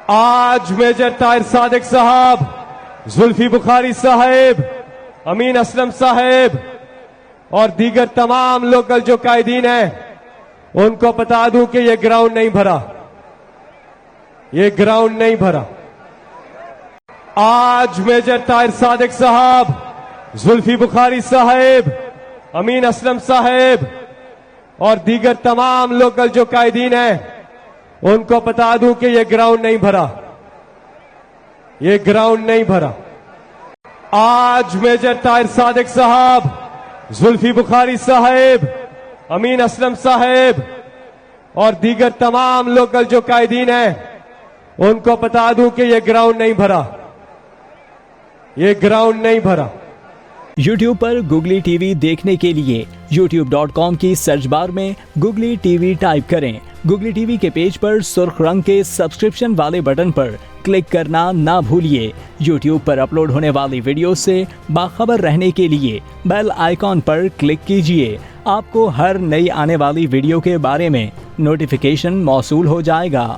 आज मेजर ताहिर सादिक साहब, जुल्फी बुखारी साहेब, अमीन असलम साहेब और दीगर तमाम लोकल जो कायदीन हैं, उनको बता दूं कि ये ग्राउंड नहीं भरा, ये ग्राउंड नहीं भरा। आज मेजर ताहिर सादिक साहब, जुल्फी बुखारी साहेब, अमीन असलम साहेब और दीगर तमाम लोकल जो कायदीन हैं, उनको बता दूं कि ये ग्राउंड नहीं भरा, ये ग्राउंड नहीं भरा। आज मेजर ताहिर सादिक साहब, जुल्फी बुखारी साहेब, अमीन असलम साहेब और दीगर तमाम लोकल जो कायदीन हैं, उनको बता दूं कि ये ग्राउंड नहीं भरा, ये ग्राउंड नहीं भरा। YouTube पर गुगली टीवी देखने के लिए youtube.com की सर्च बार में गुगली टीवी टाइप करें। गुगली टीवी के पेज पर सुर्ख रंग के सब्सक्रिप्शन वाले बटन पर क्लिक करना ना भूलिए। YouTube पर अपलोड होने वाली वीडियो से बाखबर रहने के लिए बेल आइकॉन पर क्लिक कीजिए। आपको हर नई आने वाली वीडियो के बारे में नोटिफिकेशन मौसूल हो जाएगा।